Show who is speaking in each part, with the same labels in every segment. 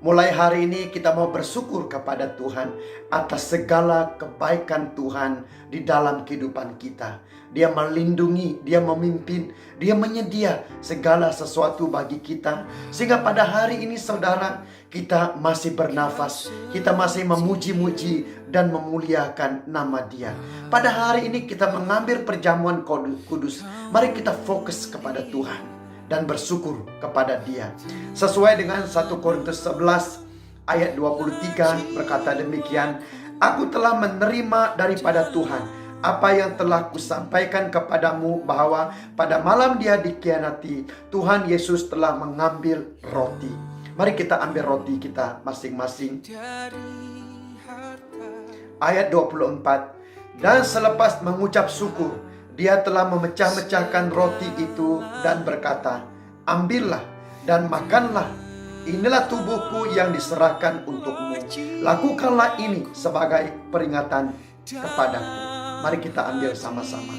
Speaker 1: Mulai hari ini kita mau bersyukur kepada Tuhan atas segala kebaikan Tuhan di dalam kehidupan kita. Dia melindungi, Dia memimpin, Dia menyedia segala sesuatu bagi kita. Sehingga pada hari ini saudara, kita masih bernafas, kita masih memuji-muji dan memuliakan nama Dia. Pada hari ini kita mengambil perjamuan kudus. Mari kita fokus kepada Tuhan dan bersyukur kepada Dia. Sesuai dengan 1 Korintus 11 ayat 23 berkata demikian, "Aku telah menerima daripada Tuhan apa yang telah kusampaikan kepadamu, bahwa pada malam Dia dikhianati, Tuhan Yesus telah mengambil roti." Mari kita ambil roti kita masing-masing. Ayat 24, "Dan selepas mengucap syukur, Dia telah memecah-mecahkan roti itu dan berkata, 'Ambillah dan makanlah. Inilah tubuhku yang diserahkan untukmu. Lakukanlah ini sebagai peringatan kepadaku.'" Mari kita ambil sama-sama.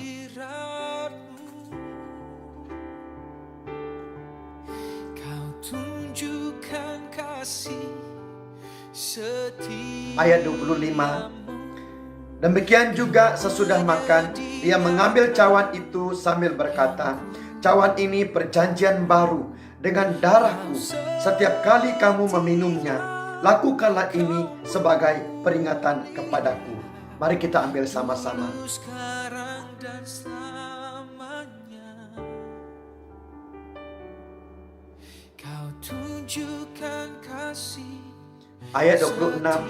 Speaker 1: Ayat 25. "Demikian juga sesudah makan, Dia mengambil cawan itu sambil berkata, 'Cawan ini perjanjian baru dengan darahku. Setiap kali kamu meminumnya, lakukanlah ini sebagai peringatan kepadaku.'" Mari kita ambil sama-sama. Ayat 26.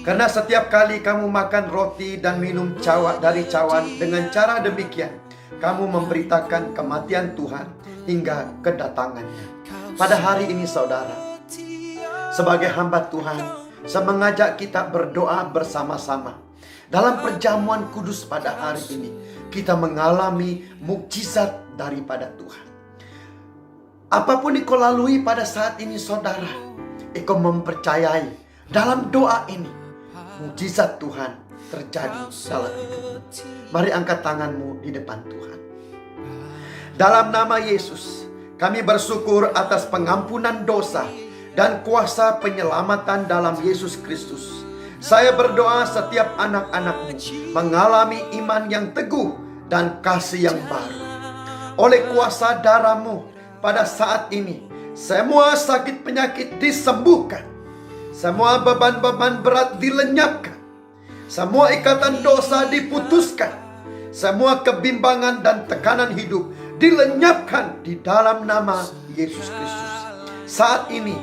Speaker 1: "Karena setiap kali kamu makan roti dan minum dari cawan, dengan cara demikian kamu memberitakan kematian Tuhan hingga kedatangannya." Pada hari ini saudara, sebagai hamba Tuhan, saya mengajak kita berdoa bersama-sama. Dalam perjamuan kudus pada hari ini, kita mengalami mukjizat daripada Tuhan. Apapun yang kau lalui pada saat ini saudara, engkau mempercayai dalam doa ini mukjizat Tuhan terjadi dalam hidupmu. Mari angkat tanganmu di depan Tuhan. Dalam nama Yesus, kami bersyukur atas pengampunan dosa dan kuasa penyelamatan dalam Yesus Kristus. Saya berdoa setiap anak-anakmu mengalami iman yang teguh dan kasih yang baru. Oleh kuasa darah-Mu pada saat ini, semua sakit penyakit disembuhkan. Semua beban-beban berat dilenyapkan. Semua ikatan dosa diputuskan. Semua kebimbangan dan tekanan hidup dilenyapkan di dalam nama Yesus Kristus. Saat ini,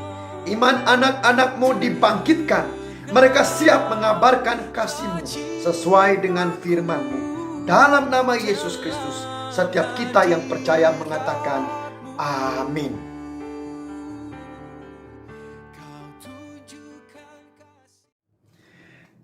Speaker 1: iman anak-anak-Mu dibangkitkan. Mereka siap mengabarkan kasih-Mu sesuai dengan firman-Mu. Dalam nama Yesus Kristus, setiap kita yang percaya mengatakan amin.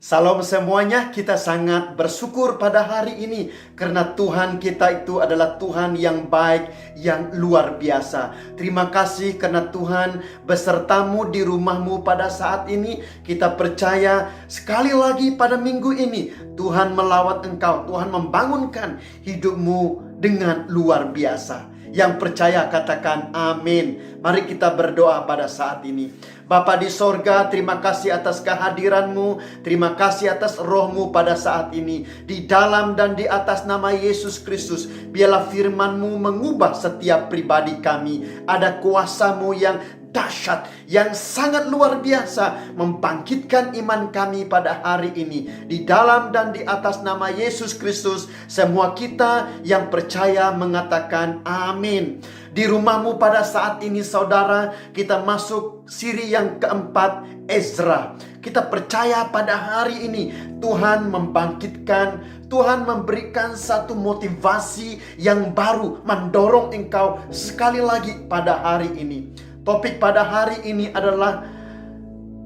Speaker 1: Salam semuanya, kita sangat bersyukur pada hari ini karena Tuhan kita itu adalah Tuhan yang baik, yang luar biasa. Terima kasih karena Tuhan besertamu di rumahmu pada saat ini. Kita percaya sekali lagi pada minggu ini Tuhan melawat engkau, Tuhan membangunkan hidupmu dengan luar biasa. Yang percaya katakan amin. Mari kita berdoa pada saat ini. Bapa di sorga, terima kasih atas kehadiran-Mu. Terima kasih atas roh-Mu pada saat ini. Di dalam dan di atas nama Yesus Kristus, biarlah firman-Mu mengubah setiap pribadi kami. Ada kuasa-Mu yang dahsyat, yang sangat luar biasa, membangkitkan iman kami pada hari ini. Di dalam dan di atas nama Yesus Kristus, semua kita yang percaya mengatakan amin. Di rumahmu pada saat ini saudara, kita masuk siri yang keempat, Ezra. Kita percaya pada hari ini Tuhan membangkitkan, Tuhan memberikan satu motivasi yang baru, mendorong engkau sekali lagi pada hari ini. Topik pada hari ini adalah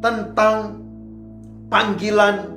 Speaker 1: tentang panggilan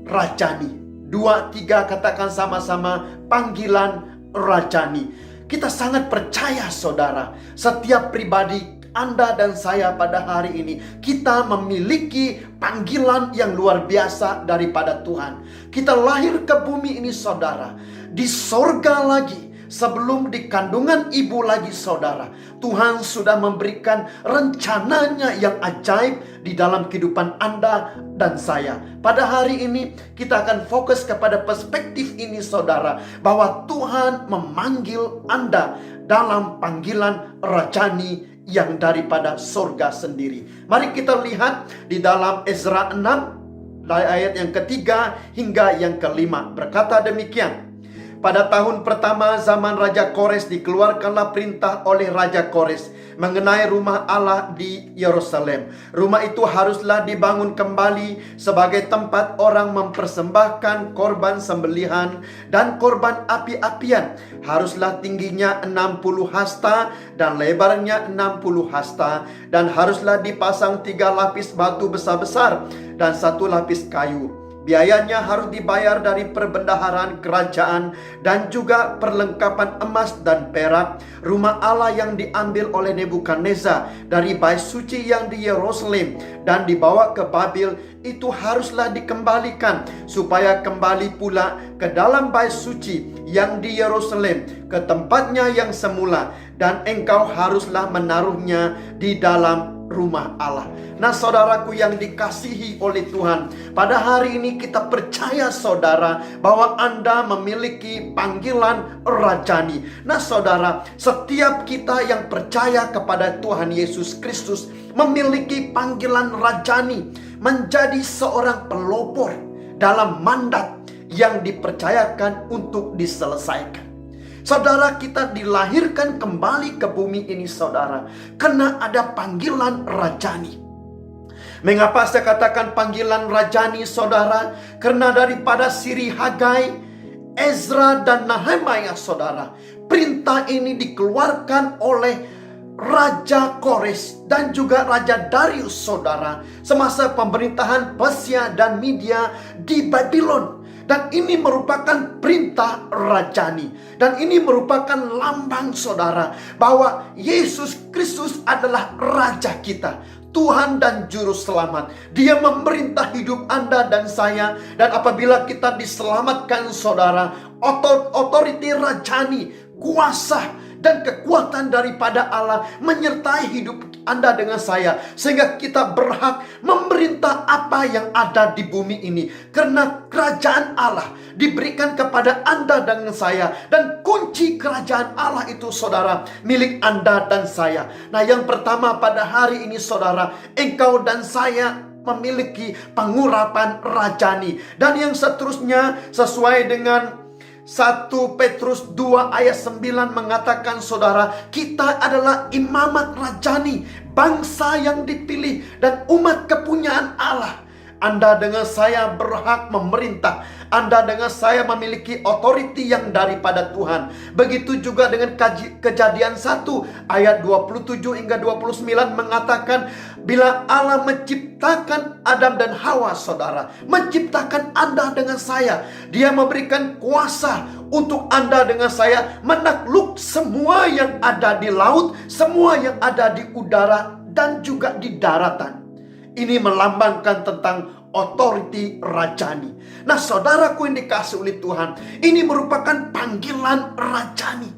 Speaker 1: rajani. 2, 3 katakan sama-sama, panggilan rajani. Kita sangat percaya saudara, setiap pribadi Anda dan saya pada hari ini, kita memiliki panggilan yang luar biasa daripada Tuhan. Kita lahir ke bumi ini saudara, di sorga lagi sebelum di kandungan ibu lagi saudara, Tuhan sudah memberikan rencananya yang ajaib di dalam kehidupan Anda dan saya. Pada hari ini kita akan fokus kepada perspektif ini saudara, bahwa Tuhan memanggil Anda dalam panggilan rajani yang daripada sorga sendiri. Mari kita lihat di dalam Ezra 6 dari ayat yang ketiga hingga yang kelima. Berkata demikian: pada tahun pertama zaman Raja Kores dikeluarkanlah perintah oleh Raja Kores mengenai rumah Allah di Yerusalem. Rumah itu haruslah dibangun kembali sebagai tempat orang mempersembahkan korban sembelihan dan korban api-apian. Haruslah tingginya 60 hasta dan lebarnya 60 hasta, dan haruslah dipasang 3 lapis batu besar-besar dan 1 lapis kayu. Biayanya harus dibayar dari perbendaharaan kerajaan dan juga perlengkapan emas dan perak. Rumah Allah yang diambil oleh Nebukadnezar dari bait suci yang di Yerusalem dan dibawa ke Babil itu haruslah dikembalikan, supaya kembali pula ke dalam bait suci yang di Yerusalem, ke tempatnya yang semula, dan engkau haruslah menaruhnya di dalam rumah Allah. Nah saudaraku yang dikasihi oleh Tuhan, pada hari ini kita percaya saudara bahwa Anda memiliki panggilan rajani. Nah saudara, setiap kita yang percaya kepada Tuhan Yesus Kristus memiliki panggilan rajani, menjadi seorang pelopor dalam mandat yang dipercayakan untuk diselesaikan. Saudara, kita dilahirkan kembali ke bumi ini saudara, karena ada panggilan rajani. Mengapa saya katakan panggilan rajani saudara? Karena daripada siri Hagai, Ezra dan Nehemia saudara, perintah ini dikeluarkan oleh Raja Kores dan juga Raja Darius saudara, semasa pemerintahan Persia dan Media di Babylon. Dan ini merupakan perintah rajani. Dan ini merupakan lambang saudara bahwa Yesus Kristus adalah Raja kita, Tuhan dan Juru Selamat. Dia memerintah hidup Anda dan saya. Dan apabila kita diselamatkan saudara, otoriti rajani, kuasa dan kekuatan daripada Allah menyertai hidup Anda dengan saya, sehingga kita berhak memerintah apa yang ada di bumi ini. Karena kerajaan Allah diberikan kepada Anda dan saya, dan kunci kerajaan Allah itu saudara milik Anda dan saya. Nah yang pertama pada hari ini saudara, engkau dan saya memiliki pengurapan rajani. Dan yang seterusnya sesuai dengan 1 Petrus 2 ayat 9 mengatakan saudara, kita adalah imamat rajani, bangsa yang dipilih dan umat kepunyaan Allah. Anda dengan saya berhak memerintah. Anda dengan saya memiliki otoriti yang daripada Tuhan. Begitu juga dengan Kejadian 1 ayat 27 hingga 29 mengatakan, bila Allah menciptakan Adam dan Hawa saudara, menciptakan Anda dengan saya, Dia memberikan kuasa untuk Anda dengan saya menakluk semua yang ada di laut, semua yang ada di udara dan juga di daratan. Ini melambangkan tentang otoriti rajani. Nah saudaraku yang dikasih oleh Tuhan, ini merupakan panggilan rajani,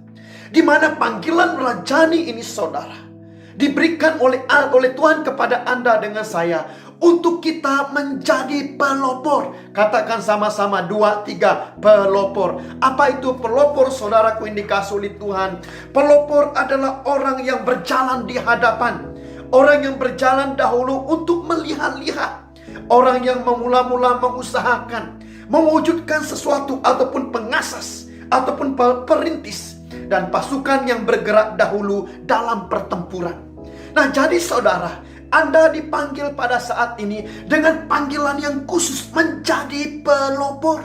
Speaker 1: di mana panggilan rajani ini saudara diberikan oleh Tuhan kepada Anda dengan saya untuk kita menjadi pelopor. Katakan sama-sama 2, 3, pelopor. Apa itu pelopor saudaraku yang dikasih oleh Tuhan? Pelopor adalah orang yang berjalan di hadapan, orang yang berjalan dahulu untuk melihat-lihat, orang yang memula-mula mengusahakan, mewujudkan sesuatu ataupun pengasas ataupun perintis, dan pasukan yang bergerak dahulu dalam pertempuran. Nah jadi saudara, Anda dipanggil pada saat ini dengan panggilan yang khusus menjadi pelopor.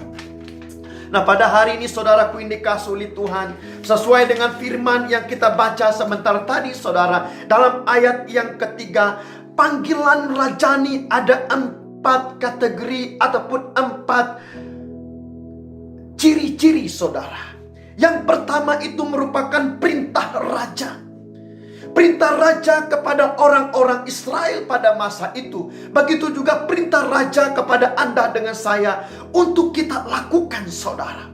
Speaker 1: Nah pada hari ini saudaraku yang dikasihi oleh Tuhan, sesuai dengan firman yang kita baca sebentar tadi saudara, dalam ayat yang ketiga, panggilan rajani ada 4 kategori ataupun 4 ciri-ciri saudara. Yang pertama itu merupakan perintah raja. Perintah raja kepada orang-orang Israel pada masa itu. Begitu juga perintah raja kepada Anda dengan saya untuk kita lakukan saudara.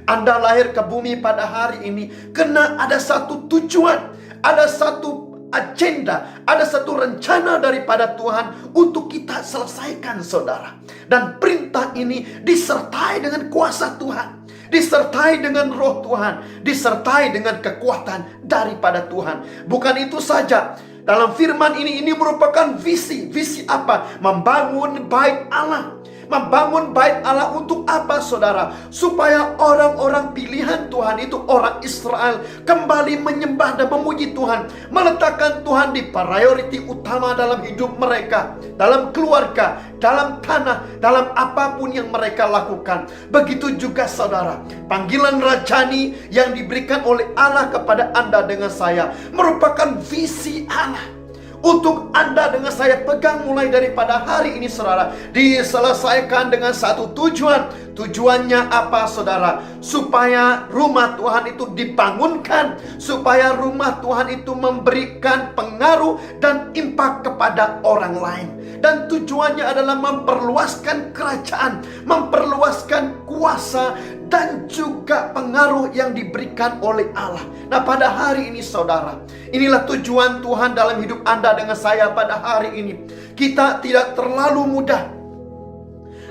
Speaker 1: Anda lahir ke bumi pada hari ini karena ada satu tujuan, ada satu agenda, ada satu rencana daripada Tuhan untuk kita selesaikan, saudara. Dan perintah ini disertai dengan kuasa Tuhan, disertai dengan roh Tuhan, disertai dengan kekuatan daripada Tuhan. Bukan itu saja, dalam firman ini merupakan visi. Visi apa? Membangun bait Allah. Membangun bait Allah untuk apa, saudara? Supaya orang-orang pilihan Tuhan itu, orang Israel, kembali menyembah dan memuji Tuhan, meletakkan Tuhan di priority utama dalam hidup mereka, dalam keluarga, dalam tanah, dalam apapun yang mereka lakukan. Begitu juga, saudara, panggilan rajani yang diberikan oleh Allah kepada Anda dengan saya merupakan visi Allah untuk Anda dengan saya pegang mulai daripada hari ini, saudara. Diselesaikan dengan satu tujuan. Tujuannya apa, saudara? Supaya rumah Tuhan itu dibangunkan, supaya rumah Tuhan itu memberikan pengaruh dan impak kepada orang lain. Dan tujuannya adalah memperluaskan kerajaan, memperluaskan kuasa dan juga pengaruh yang diberikan oleh Allah. Nah, pada hari ini, saudara, inilah tujuan Tuhan dalam hidup Anda dengan saya pada hari ini. Kita tidak terlalu muda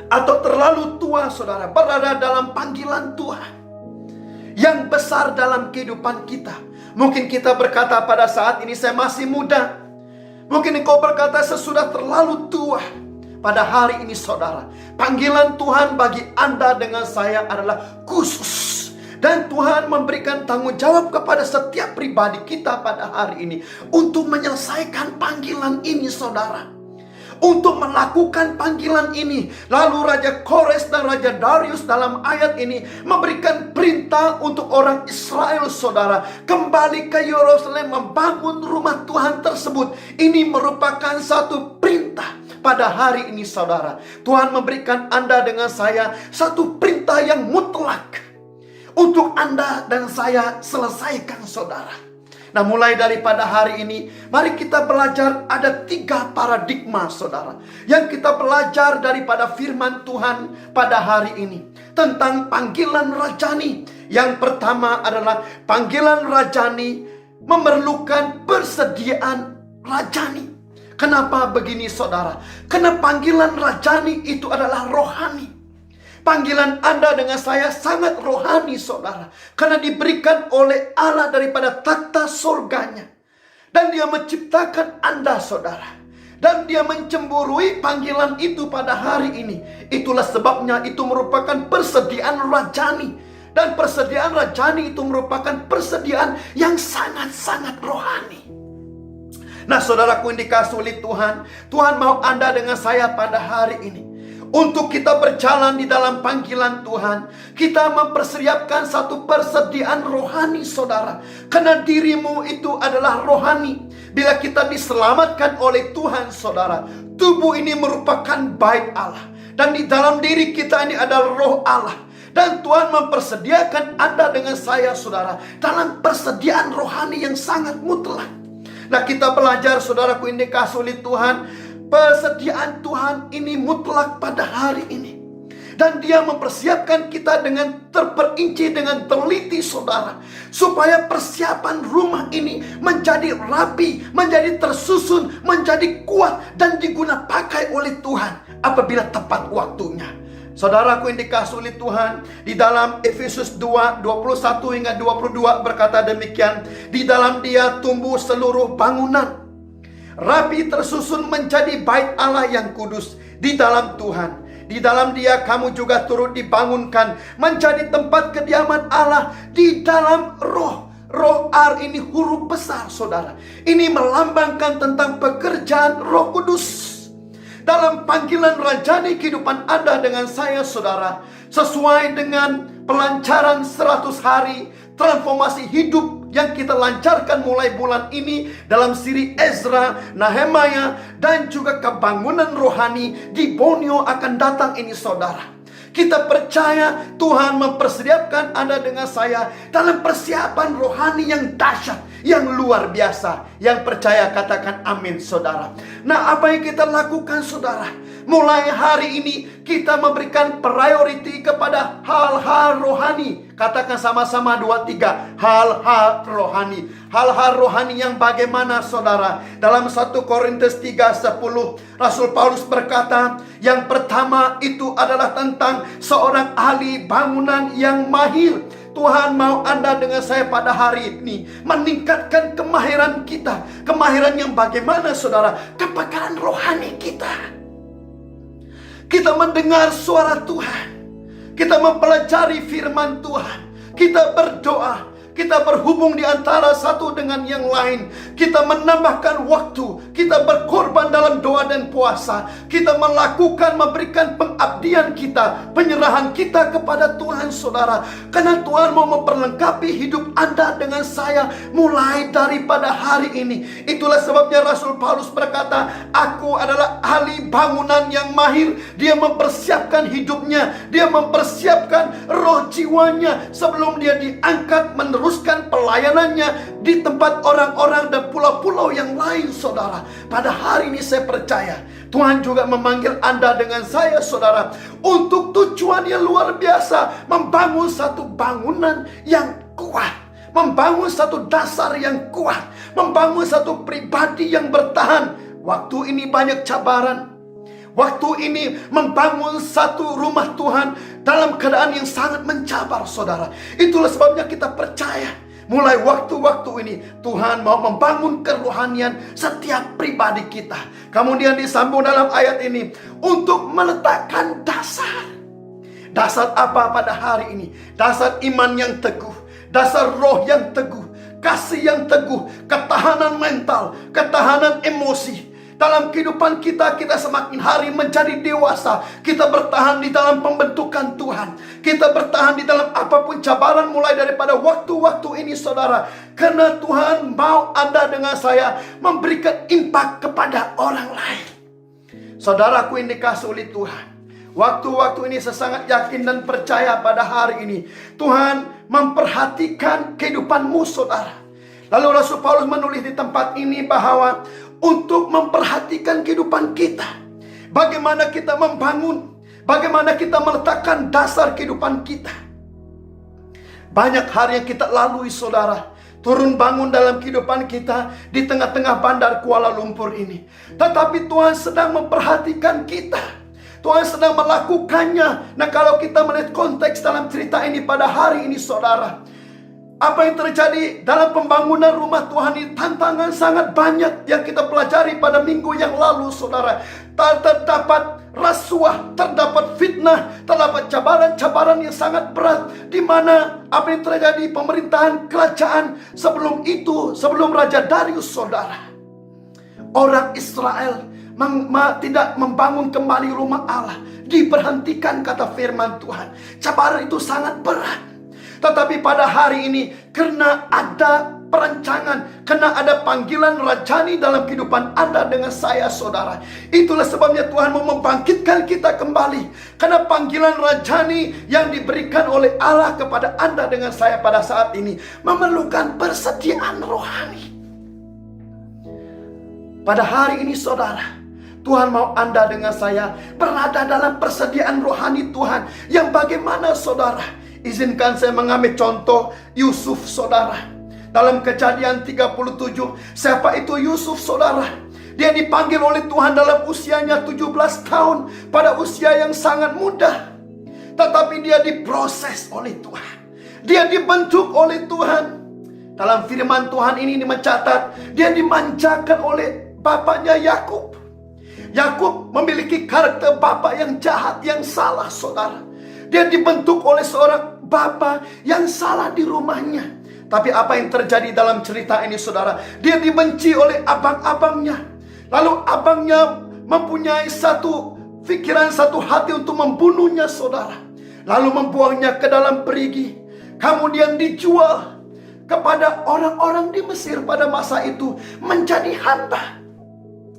Speaker 1: atau terlalu tua, saudara, berada dalam panggilan Tuhan yang besar dalam kehidupan kita. Mungkin kita berkata pada saat ini, saya masih muda. Mungkin engkau berkata, sesudah terlalu tua. Pada hari ini, saudara, panggilan Tuhan bagi Anda dengan saya adalah khusus. Dan Tuhan memberikan tanggung jawab kepada setiap pribadi kita pada hari ini untuk menyelesaikan panggilan ini, saudara. Untuk melakukan panggilan ini. Lalu Raja Kores dan Raja Darius dalam ayat ini memberikan perintah untuk orang Israel, saudara, kembali ke Yerusalem membangun rumah Tuhan tersebut. Ini merupakan satu perintah pada hari ini, saudara. Tuhan memberikan Anda dengan saya satu perintah yang mutlak untuk Anda dan saya selesaikan, saudara. Nah, mulai daripada hari ini, mari kita belajar ada 3 paradigma, saudara, yang kita belajar daripada firman Tuhan pada hari ini tentang panggilan rajani. Yang pertama adalah panggilan rajani memerlukan persediaan rajani. Kenapa begini, saudara? Karena panggilan rajani itu adalah rohani. Panggilan Anda dengan saya sangat rohani, saudara, karena diberikan oleh Allah daripada tata surganya. Dan Dia menciptakan Anda, saudara, dan Dia mencemburui panggilan itu pada hari ini. Itulah sebabnya itu merupakan persediaan rajani. Dan persediaan rajani itu merupakan persediaan yang sangat-sangat rohani. Nah, saudaraku yang dikasihi oleh Tuhan, Tuhan mau Anda dengan saya pada hari ini untuk kita berjalan di dalam panggilan Tuhan. Kita mempersiapkan satu persediaan rohani, saudara. Karena dirimu itu adalah rohani. Bila kita diselamatkan oleh Tuhan, saudara, tubuh ini merupakan bait Allah. Dan di dalam diri kita ini adalah roh Allah. Dan Tuhan mempersediakan Anda dengan saya, saudara, dalam persediaan rohani yang sangat mutlak. Nah, kita belajar, saudaraku yang dikasihi oleh Tuhan, persediaan Tuhan ini mutlak pada hari ini. Dan Dia mempersiapkan kita dengan terperinci, dengan teliti, saudara, supaya persiapan rumah ini menjadi rapi, menjadi tersusun, menjadi kuat, dan digunakan pakai oleh Tuhan apabila tepat waktunya. Saudaraku yang dikasihi oleh Tuhan, di dalam Efesus 2, 21 hingga 22 berkata demikian, di dalam Dia tumbuh seluruh bangunan, rapi tersusun menjadi bait Allah yang kudus di dalam Tuhan. Di dalam Dia kamu juga turut dibangunkan menjadi tempat kediaman Allah di dalam roh. Roh R ini huruf besar, saudara. Ini melambangkan tentang pekerjaan Roh Kudus dalam panggilan rajani kehidupan Anda dengan saya, saudara. Sesuai dengan pelancaran 100 hari transformasi hidup yang kita lancarkan mulai bulan ini dalam siri Ezra, Nehemia, dan juga kebangunan rohani di Borneo akan datang ini, saudara. Kita percaya Tuhan mempersiapkan Anda dengan saya dalam persiapan rohani yang dahsyat, yang luar biasa. Yang percaya katakan amin, saudara. Nah, apa yang kita lakukan, saudara? Mulai hari ini kita memberikan priority kepada hal-hal rohani, Katakan sama-sama 2, 3. Hal-hal rohani. Hal-hal rohani yang bagaimana saudara? Dalam 1 Korintus 3:10 Rasul Paulus berkata, yang pertama itu adalah tentang seorang ahli bangunan yang mahir. Tuhan mau Anda dengan saya pada hari ini meningkatkan kemahiran kita. Kemahiran yang bagaimana saudara? Kepekaran rohani kita. Kita mendengar suara Tuhan. Kita mempelajari firman Tuhan. Kita berdoa. Kita berhubung di antara satu dengan yang lain. Kita menambahkan waktu. Kita berkorban dalam doa dan puasa. Kita memberikan pengabdian kita, penyerahan kita kepada Tuhan saudara. Karena Tuhan mau memperlengkapi hidup Anda dengan saya mulai daripada hari ini. Itulah sebabnya Rasul Paulus berkata, aku adalah ahli bangunan yang mahir. Dia mempersiapkan hidupnya. Dia mempersiapkan roh jiwanya sebelum dia diangkat meneruskan pelayanannya di tempat orang-orang dan pulau-pulau yang lain saudara. Pada hari ini saya percaya Tuhan juga memanggil Anda dengan saya saudara untuk tujuan yang luar biasa, membangun satu bangunan yang kuat, membangun satu dasar yang kuat, membangun satu pribadi yang bertahan. Waktu ini banyak cabaran. Waktu ini membangun satu rumah Tuhan dalam keadaan yang sangat mencabar saudara. Itulah sebabnya kita percaya mulai waktu-waktu ini Tuhan mau membangun kerohanian setiap pribadi kita. Kemudian disambung dalam ayat ini untuk meletakkan dasar. Dasar apa pada hari ini? Dasar iman yang teguh, dasar roh yang teguh, kasih yang teguh, ketahanan mental, ketahanan emosi. Dalam kehidupan kita, kita semakin hari menjadi dewasa. Kita bertahan di dalam pembentukan Tuhan. Kita bertahan di dalam apapun cabaran mulai daripada waktu-waktu ini saudara. Karena Tuhan mau Anda dengan saya memberikan impact kepada orang lain. Saudaraku yang dikasih oleh Tuhan, waktu-waktu ini saya sangat yakin dan percaya pada hari ini Tuhan memperhatikan kehidupanmu saudara. Lalu Rasul Paulus menulis di tempat ini bahwa untuk memperhatikan kehidupan kita, bagaimana kita membangun, bagaimana kita meletakkan dasar kehidupan kita. Banyak hari yang kita lalui saudara, turun bangun dalam kehidupan kita di tengah-tengah bandar Kuala Lumpur ini. Tetapi Tuhan sedang memperhatikan kita, Tuhan sedang melakukannya. Nah, kalau kita melihat konteks dalam cerita ini pada hari ini saudara, apa yang terjadi dalam pembangunan rumah Tuhan ini, tantangan sangat banyak yang kita pelajari pada minggu yang lalu saudara. Terdapat rasuah, terdapat fitnah, terdapat cabaran-cabaran yang sangat berat. Di mana apa yang terjadi pemerintahan kerajaan sebelum itu, sebelum Raja Darius saudara, orang Israel tidak membangun kembali rumah Allah, diberhentikan kata firman Tuhan. Cabaran itu sangat berat. Tetapi pada hari ini, karena ada perancangan, karena ada panggilan rajani dalam kehidupan Anda dengan saya saudara, itulah sebabnya Tuhan mau membangkitkan kita kembali. Karena panggilan rajani yang diberikan oleh Allah kepada Anda dengan saya pada saat ini memerlukan persediaan rohani. Pada hari ini saudara, Tuhan mau Anda dengan saya berada dalam persediaan rohani Tuhan. Yang bagaimana saudara? Izinkan saya mengambil contoh Yusuf saudara. Dalam Kejadian 37, siapa itu Yusuf saudara? Dia dipanggil oleh Tuhan dalam usianya 17 tahun, pada usia yang sangat muda. Tetapi dia diproses oleh Tuhan, dia dibentuk oleh Tuhan. Dalam firman Tuhan ini mencatat, dia dimanjakan oleh bapaknya Yakub. Yakub memiliki karakter bapak yang jahat, yang salah saudara. Dia dibentuk oleh seorang bapa yang salah di rumahnya. Tapi apa yang terjadi dalam cerita ini saudara? Dia dibenci oleh abang-abangnya. Lalu abangnya mempunyai satu pikiran, satu hati untuk membunuhnya saudara. Lalu membuangnya ke dalam perigi. Kemudian dijual kepada orang-orang di Mesir pada masa itu menjadi hamba.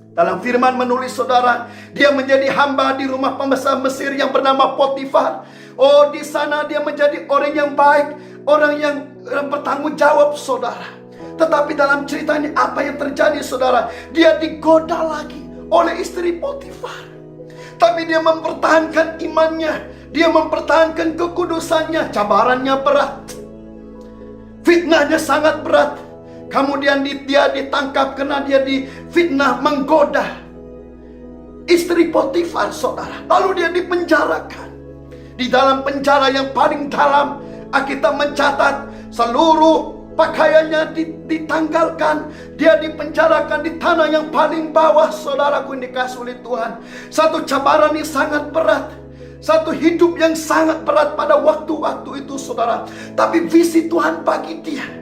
Speaker 1: Dalam firman menulis saudara, dia menjadi hamba di rumah pembesar Mesir yang bernama Potifar. Oh, di sana dia menjadi orang yang baik, orang yang bertanggung jawab saudara. Tetapi dalam cerita ini apa yang terjadi saudara? Dia digoda lagi oleh istri Potifar. Tapi dia mempertahankan imannya. Dia mempertahankan kekudusannya. Cabarannya berat, fitnahnya sangat berat. Kemudian dia ditangkap karena dia difitnah menggoda istri Potifar, saudara. Lalu dia dipenjarakan. Di dalam penjara yang paling dalam, Alkitab mencatat seluruh pakaiannya ditanggalkan. Dia dipenjarakan di tanah yang paling bawah, saudaraku yang dikasih oleh Tuhan. Satu cabaran yang sangat berat, satu hidup yang sangat berat pada waktu-waktu itu, saudara. Tapi visi Tuhan bagi dia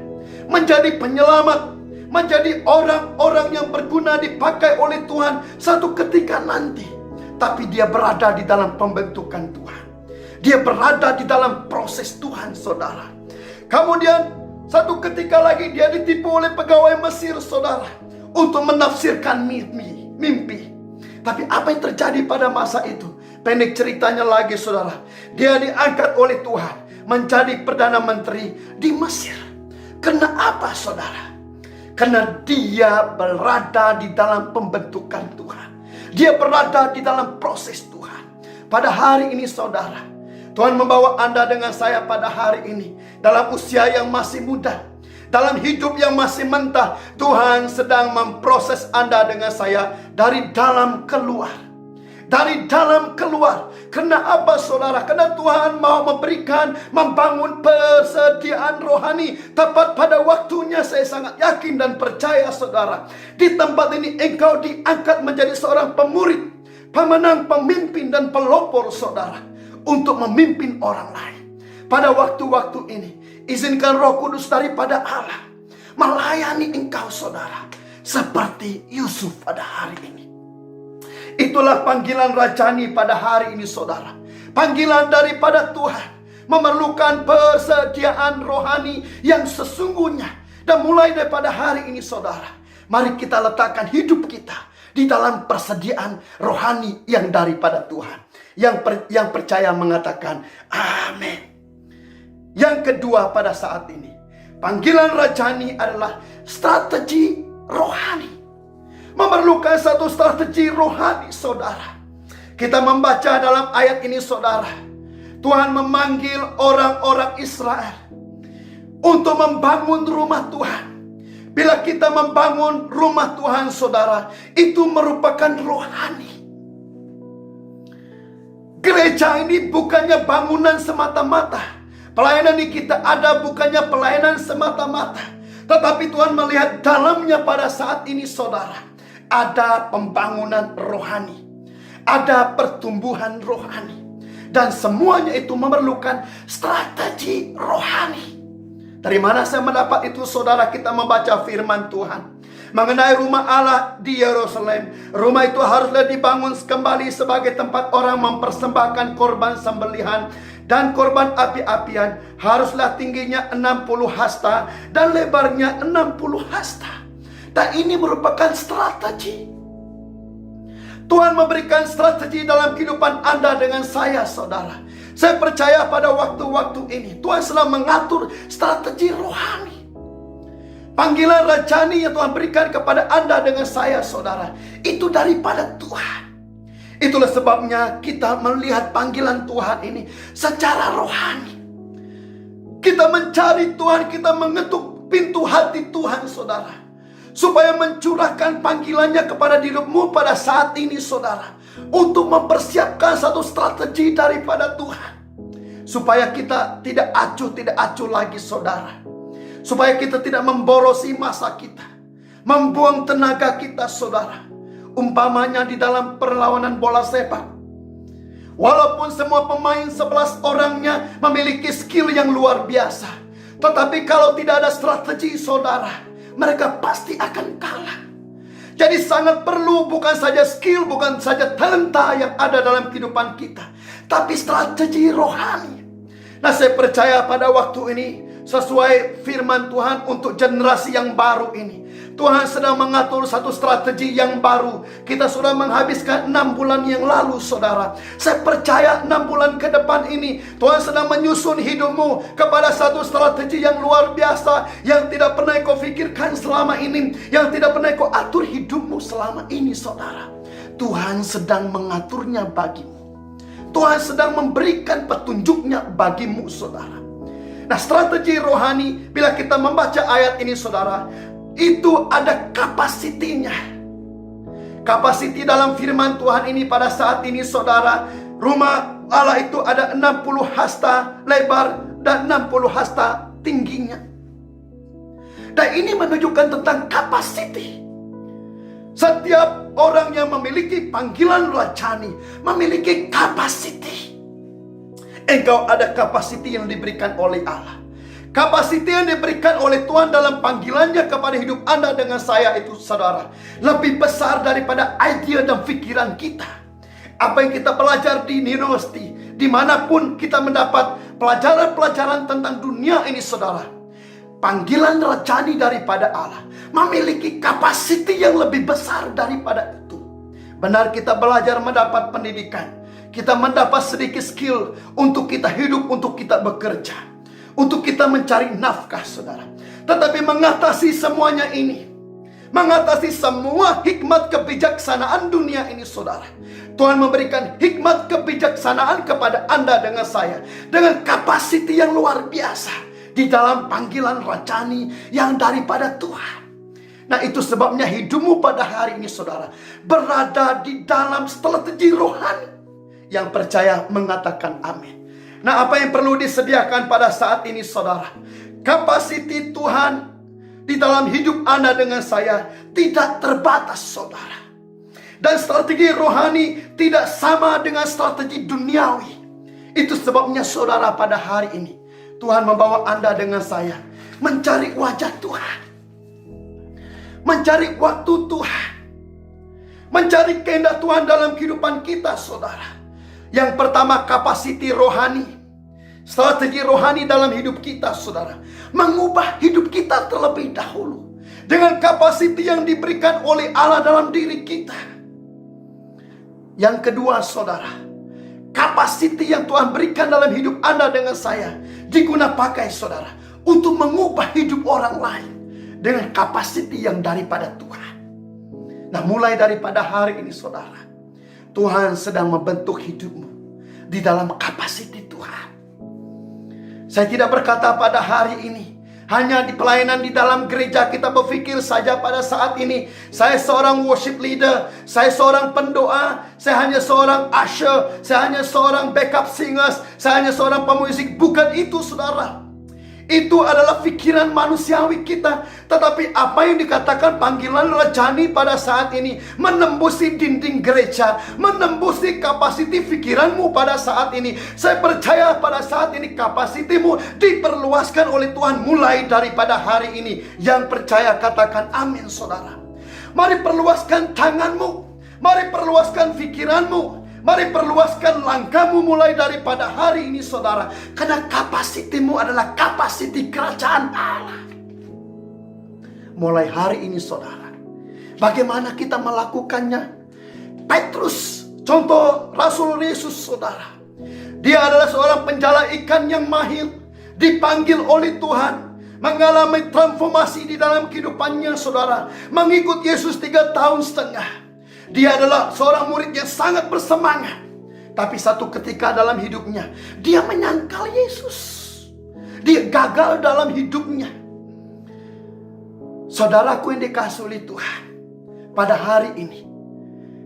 Speaker 1: menjadi penyelamat, menjadi orang-orang yang berguna dipakai oleh Tuhan satu ketika nanti. Tapi dia berada di dalam pembentukan Tuhan. Dia berada di dalam proses Tuhan, saudara. Kemudian satu ketika lagi dia ditipu oleh pegawai Mesir, saudara, untuk menafsirkan mimpi. Tapi apa yang terjadi pada masa itu? Pendek ceritanya lagi, saudara. Dia diangkat oleh Tuhan menjadi Perdana Menteri di Mesir. Karena apa, saudara? Karena dia berada di dalam pembentukan Tuhan. Dia berada di dalam proses Tuhan. Pada hari ini, saudara, Tuhan membawa Anda dengan saya pada hari ini dalam usia yang masih muda, dalam hidup yang masih mentah. Tuhan sedang memproses Anda dengan saya dari dalam keluar. Dari dalam keluar. Karena apa, saudara? Karena Tuhan mau membangun persediaan rohani tepat pada waktunya. Saya sangat yakin dan percaya, saudara. Di tempat ini engkau diangkat menjadi seorang pemurid, pemenang, pemimpin, dan pelopor, saudara, untuk memimpin orang lain. Pada waktu-waktu ini, izinkan Roh Kudus daripada Allah melayani engkau, saudara, seperti Yusuf pada hari ini. Itulah panggilan rajani pada hari ini, saudara. Panggilan daripada Tuhan memerlukan persediaan rohani yang sesungguhnya. Dan mulai daripada hari ini, saudara, mari kita letakkan hidup kita di dalam persediaan rohani yang daripada Tuhan. Yang percaya mengatakan amin. Yang kedua pada saat ini, panggilan rajani adalah strategi rohani. Memerlukan satu strategi rohani, saudara. Kita membaca dalam ayat ini, saudara. Tuhan memanggil orang-orang Israel untuk membangun rumah Tuhan. Bila kita membangun rumah Tuhan, saudara, itu merupakan rohani. Gereja ini bukannya bangunan semata-mata. Pelayanan ini kita ada bukannya pelayanan semata-mata. Tetapi Tuhan melihat dalamnya pada saat ini, saudara. Ada pembangunan rohani, ada pertumbuhan rohani, dan semuanya itu memerlukan strategi rohani. Dari mana saya mendapat itu, saudara? Kita membaca firman Tuhan mengenai rumah Allah di Yerusalem. Rumah itu haruslah dibangun kembali sebagai tempat orang mempersembahkan korban sembelihan dan korban api-apian. Haruslah tingginya 60 hasta dan lebarnya 60 hasta. Dan ini merupakan strategi. Tuhan memberikan strategi dalam kehidupan Anda dengan saya, saudara. Saya percaya pada waktu-waktu ini Tuhan sedang mengatur strategi rohani. Panggilan rajani yang Tuhan berikan kepada Anda dengan saya, saudara, itu daripada Tuhan. Itulah sebabnya kita melihat panggilan Tuhan ini secara rohani. Kita mencari Tuhan, kita mengetuk pintu hati Tuhan, saudara, supaya mencurahkan panggilannya kepada dirimu pada saat ini, saudara. Untuk mempersiapkan satu strategi daripada Tuhan. Supaya kita tidak acuh lagi, saudara. Supaya kita tidak memborosi masa kita. Membuang tenaga kita, saudara. Umpamanya di dalam perlawanan bola sepak. Walaupun semua pemain 11 orangnya memiliki skill yang luar biasa. Tetapi kalau tidak ada strategi, saudara, mereka pasti akan kalah. Jadi sangat perlu bukan saja skill, bukan saja talenta yang ada dalam kehidupan kita, tapi strategi rohani. Nah, saya percaya pada waktu ini, sesuai firman Tuhan untuk generasi yang baru ini, Tuhan sedang mengatur satu strategi yang baru. Kita sudah menghabiskan 6 bulan yang lalu, saudara. Saya percaya 6 bulan ke depan ini Tuhan sedang menyusun hidupmu kepada satu strategi yang luar biasa, yang tidak pernah kau pikirkan selama ini, yang tidak pernah kau atur hidupmu selama ini, saudara. Tuhan sedang mengaturnya bagimu. Tuhan sedang memberikan petunjuknya bagimu, saudara. Nah, strategi rohani, bila kita membaca ayat ini, saudara, itu ada kapasitinya. Kapasiti dalam firman Tuhan ini pada saat ini, saudara, rumah Allah itu ada 60 hasta lebar dan 60 hasta tingginya. Dan ini menunjukkan tentang kapasiti. Setiap orang yang memiliki panggilan rohani memiliki kapasiti. Engkau ada kapasiti yang diberikan oleh Allah. Kapasiti yang diberikan oleh Tuhan dalam panggilannya kepada hidup Anda dengan saya itu, saudara, lebih besar daripada idea dan pikiran kita. Apa yang kita belajar di university, dimanapun kita mendapat pelajaran-pelajaran tentang dunia ini, saudara, panggilan rohani daripada Allah memiliki kapasiti yang lebih besar daripada itu. Benar, kita belajar mendapat pendidikan, kita mendapat sedikit skill untuk kita hidup, untuk kita bekerja, untuk kita mencari nafkah, saudara. Tetapi mengatasi semuanya ini, mengatasi semua hikmat kebijaksanaan dunia ini, saudara, Tuhan memberikan hikmat kebijaksanaan kepada Anda dengan saya, dengan kapasiti yang luar biasa di dalam panggilan rohani yang daripada Tuhan. Nah, itu sebabnya hidupmu pada hari ini, saudara, berada di dalam strategi rohani. Yang percaya mengatakan amin. Nah, apa yang perlu disediakan pada saat ini, saudara? Kapasiti Tuhan di dalam hidup Anda dengan saya tidak terbatas, saudara. Dan strategi rohani tidak sama dengan strategi duniawi. Itu sebabnya, saudara, pada hari ini Tuhan membawa Anda dengan saya mencari wajah Tuhan, mencari waktu Tuhan, mencari kehendak Tuhan dalam kehidupan kita, saudara. Yang pertama, kapasiti rohani, strategi rohani dalam hidup kita, saudara, mengubah hidup kita terlebih dahulu dengan kapasiti yang diberikan oleh Allah dalam diri kita. Yang kedua, saudara, kapasiti yang Tuhan berikan dalam hidup Anda dengan saya digunakan pakai, saudara, untuk mengubah hidup orang lain dengan kapasiti yang daripada Tuhan. Nah, mulai daripada hari ini, saudara, Tuhan sedang membentuk hidupmu di dalam kapasiti Tuhan. Saya tidak berkata pada hari ini hanya di pelayanan di dalam gereja kita berpikir saja pada saat ini saya seorang worship leader, saya seorang pendoa, saya hanya seorang usher, saya hanya seorang backup singers, saya hanya seorang pemusik. Bukan itu, saudara. Itu adalah pikiran manusiawi kita. Tetapi apa yang dikatakan panggilan rohani pada saat ini menembusi dinding gereja, menembusi kapasiti pikiranmu pada saat ini. Saya percaya pada saat ini kapasitimu diperluaskan oleh Tuhan mulai daripada hari ini. Yang percaya katakan amin, saudara. Mari perluaskan tanganmu, mari perluaskan pikiranmu, mari perluaskan langkahmu mulai daripada hari ini, saudara. Karena kapasitimu adalah kapasiti kerajaan Allah. Mulai hari ini, saudara, bagaimana kita melakukannya? Petrus, contoh Rasul Yesus, saudara. Dia adalah seorang penjala ikan yang mahir, dipanggil oleh Tuhan, mengalami transformasi di dalam kehidupannya, saudara. Mengikut Yesus 3,5 tahun. Dia adalah seorang murid yang sangat bersemangat. Tapi satu ketika dalam hidupnya, dia menyangkal Yesus. Dia gagal dalam hidupnya. Saudaraku yang dikasihi oleh Tuhan, pada hari ini,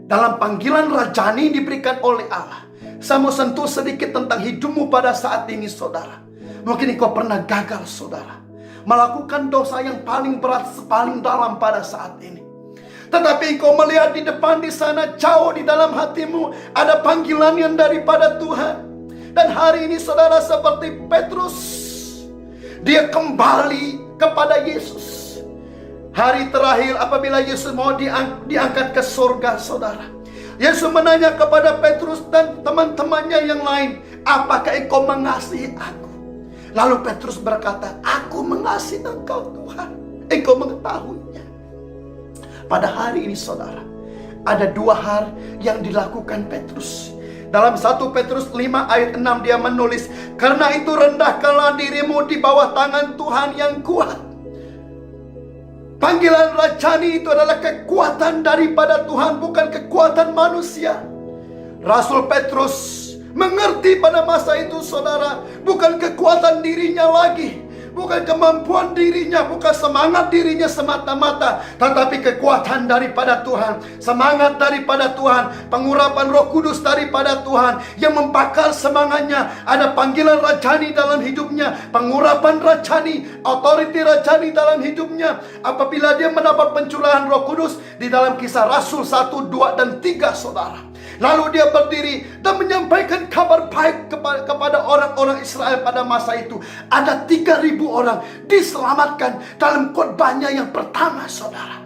Speaker 1: dalam panggilan rohani diberikan oleh Allah, saya mau sentuh sedikit tentang hidupmu pada saat ini, saudara. Mungkin engkau pernah gagal, saudara, melakukan dosa yang paling berat, paling dalam pada saat ini. Tetapi engkau melihat di depan, di sana, jauh di dalam hatimu ada panggilan yang daripada Tuhan. Dan hari ini, saudara, seperti Petrus, dia kembali kepada Yesus. Hari terakhir apabila Yesus mau diangkat ke surga, saudara, Yesus menanya kepada Petrus dan teman-temannya yang lain, apakah engkau mengasihi aku? Lalu Petrus berkata, aku mengasihi engkau, Tuhan, engkau mengetahuinya. Pada hari ini, saudara, ada 2 hal yang dilakukan Petrus. Dalam 1 Petrus 5 ayat 6 dia menulis, karena itu rendahkanlah dirimu di bawah tangan Tuhan yang kuat. Panggilan rohani itu adalah kekuatan daripada Tuhan, bukan kekuatan manusia. Rasul Petrus Mengerti pada masa itu saudara, bukan kekuatan dirinya lagi, bukan kemampuan dirinya, bukan semangat dirinya semata-mata, tetapi kekuatan daripada Tuhan, semangat daripada Tuhan, pengurapan Roh Kudus daripada Tuhan yang membakar semangatnya. Ada panggilan rajani dalam hidupnya, pengurapan rajani, otoriti rajani dalam hidupnya. Apabila dia mendapat pencurahan Roh Kudus di dalam Kisah Rasul 1, 2, dan 3 saudara. Lalu dia berdiri dan menyampaikan kabar baik kepada orang-orang Israel pada masa itu. Ada 3.000 orang diselamatkan dalam khotbahnya yang pertama saudara.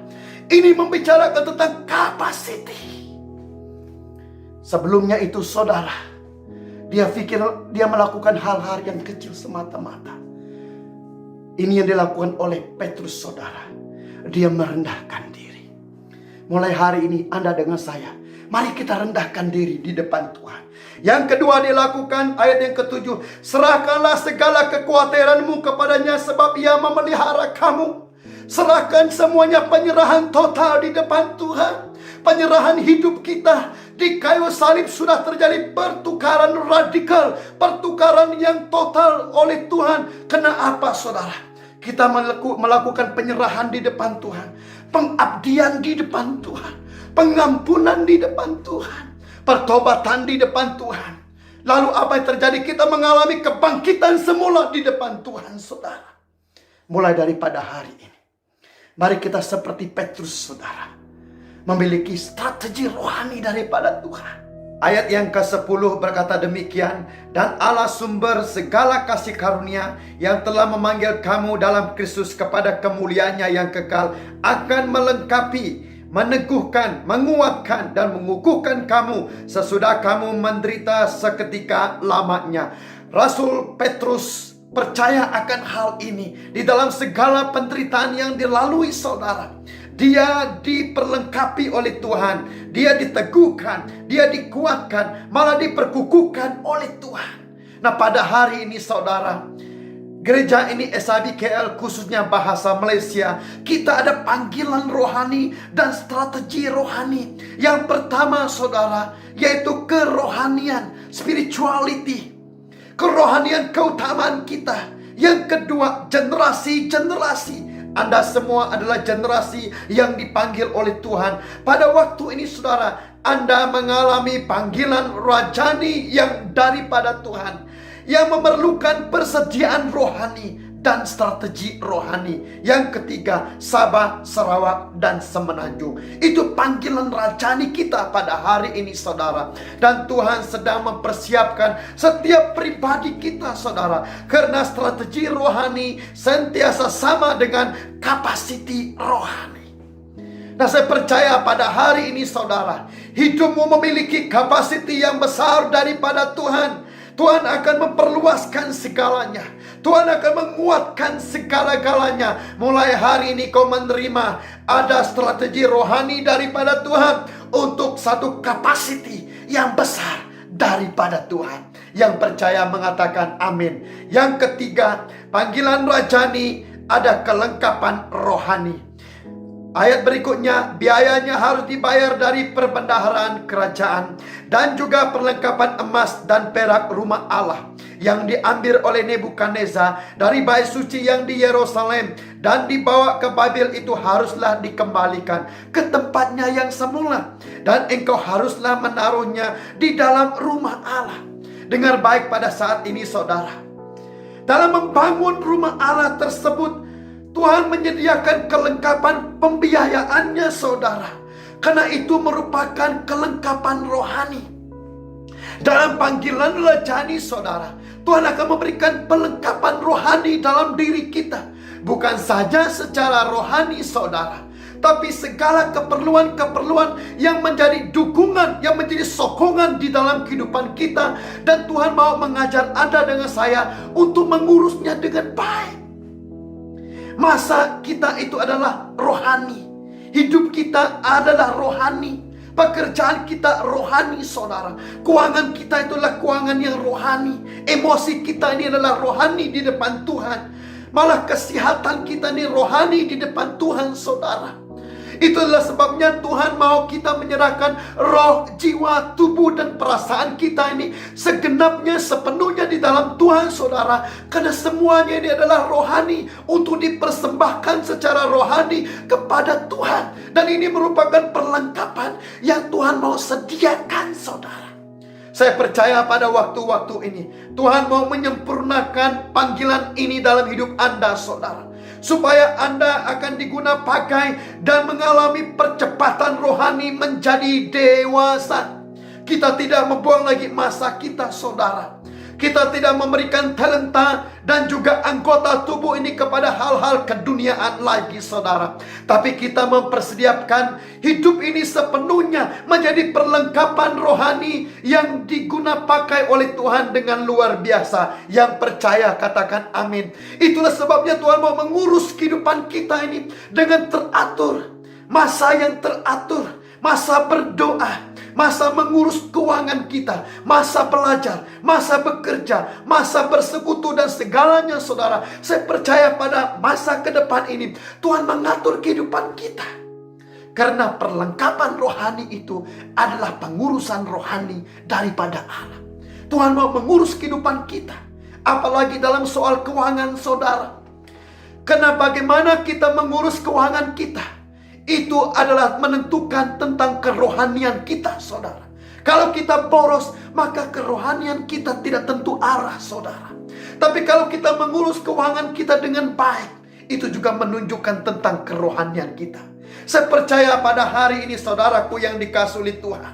Speaker 1: Ini membicarakan tentang kapasiti. Sebelumnya itu saudara, dia pikir dia melakukan hal-hal yang kecil semata-mata. Ini yang dilakukan oleh Petrus saudara. Dia merendahkan diri. Mulai hari ini Anda dengan saya, mari kita rendahkan diri di depan Tuhan. Yang kedua dilakukan ayat yang ke-7. Serahkanlah segala kekhawatiranmu kepadanya sebab ia memelihara kamu. Serahkan semuanya, penyerahan total di depan Tuhan. Penyerahan hidup kita. Di kayu salib sudah terjadi pertukaran radikal. Pertukaran yang total oleh Tuhan. Kenapa saudara? Kita melakukan penyerahan di depan Tuhan. Pengabdian di depan Tuhan. Pengampunan di depan Tuhan, pertobatan di depan Tuhan. Lalu apa yang terjadi? Kita mengalami kebangkitan semula di depan Tuhan saudara. Mulai daripada hari ini, mari kita seperti Petrus saudara, memiliki strategi rohani daripada Tuhan. Ayat yang ke-10 berkata demikian, dan Allah sumber segala kasih karunia yang telah memanggil kamu dalam Kristus kepada kemuliaannya yang kekal akan melengkapi, meneguhkan, menguatkan, dan mengukuhkan kamu sesudah kamu menderita seketika lamanya. Rasul Petrus percaya akan hal ini. Di dalam segala penderitaan yang dilalui saudara, dia diperlengkapi oleh Tuhan. Dia diteguhkan, dia dikuatkan, malah diperkukuhkan oleh Tuhan. Nah pada hari ini saudara, gereja ini SABKL khususnya bahasa Malaysia, kita ada panggilan rohani dan strategi rohani. Yang pertama saudara, yaitu kerohanian, spirituality. Kerohanian keutamaan kita. Yang kedua, generasi-generasi. Anda semua adalah generasi yang dipanggil oleh Tuhan. Pada waktu ini saudara, Anda mengalami panggilan rajani yang daripada Tuhan, yang memerlukan persediaan rohani dan strategi rohani. Yang ketiga, Sabah, Sarawak, dan Semenanjung. Itu panggilan rajani kita pada hari ini saudara. Dan Tuhan sedang mempersiapkan setiap pribadi kita saudara. Karena strategi rohani sentiasa sama dengan kapasiti rohani. Nah saya percaya pada hari ini saudara, hidupmu memiliki kapasiti yang besar daripada Tuhan. Tuhan akan memperluaskan segalanya. Tuhan akan menguatkan segala-galanya. Mulai hari ini kau menerima ada strategi rohani daripada Tuhan untuk satu kapasiti yang besar daripada Tuhan. Yang percaya mengatakan amin. Yang ketiga, panggilan rajani, ada kelengkapan rohani. Ayat berikutnya, biayanya harus dibayar dari perbendaharaan kerajaan dan juga perlengkapan emas dan perak rumah Allah yang diambil oleh Nebukadnezar dari bait suci yang di Yerusalem dan dibawa ke Babel itu haruslah dikembalikan ke tempatnya yang semula, dan engkau haruslah menaruhnya di dalam rumah Allah. Dengar baik pada saat ini saudara, dalam membangun rumah Allah tersebut Tuhan menyediakan kelengkapan pembiayaannya saudara. Karena itu merupakan kelengkapan rohani. Dalam panggilan rajani saudara, Tuhan akan memberikan perlengkapan rohani dalam diri kita. Bukan saja secara rohani saudara, tapi segala keperluan-keperluan yang menjadi dukungan, yang menjadi sokongan di dalam kehidupan kita. Dan Tuhan mau mengajar Anda dengan saya untuk mengurusnya dengan baik. Masa kita itu adalah rohani. Hidup kita adalah rohani. Pekerjaan kita rohani saudara. Keuangan kita itulah keuangan yang rohani. Emosi kita ini adalah rohani di depan Tuhan. Malah kesehatan kita ini rohani di depan Tuhan saudara. Itulah sebabnya Tuhan mau kita menyerahkan roh, jiwa, tubuh, dan perasaan kita ini segenapnya, sepenuhnya di dalam Tuhan, saudara. Karena semuanya ini adalah rohani, untuk dipersembahkan secara rohani kepada Tuhan. Dan ini merupakan perlengkapan yang Tuhan mau sediakan, saudara. Saya percaya pada waktu-waktu ini Tuhan mau menyempurnakan panggilan ini dalam hidup Anda, saudara, supaya Anda akan diguna pakai dan mengalami percepatan rohani menjadi dewasa. Kita tidak membuang lagi masa kita, saudara. Kita tidak memberikan talenta dan juga anggota tubuh ini kepada hal-hal keduniaan lagi, saudara. Tapi kita mempersiapkan hidup ini sepenuhnya menjadi perlengkapan rohani yang diguna pakai oleh Tuhan dengan luar biasa. Yang percaya katakan amin. Itulah sebabnya Tuhan mau mengurus kehidupan kita ini dengan teratur. Masa yang teratur, masa berdoa, masa mengurus keuangan kita, masa belajar, masa bekerja, masa bersekutu dan segalanya, saudara. Saya percaya pada masa ke depan ini Tuhan mengatur kehidupan kita. Karena perlengkapan rohani itu adalah pengurusan rohani daripada Allah. Tuhan mau mengurus kehidupan kita, apalagi dalam soal keuangan, saudara. Karena bagaimana kita mengurus keuangan kita, itu adalah menentukan tentang kerohanian kita, saudara. Kalau kita boros, maka kerohanian kita tidak tentu arah, saudara. Tapi kalau kita mengurus keuangan kita dengan baik, itu juga menunjukkan tentang kerohanian kita. Saya percaya pada hari ini, saudaraku yang dikasihi oleh Tuhan,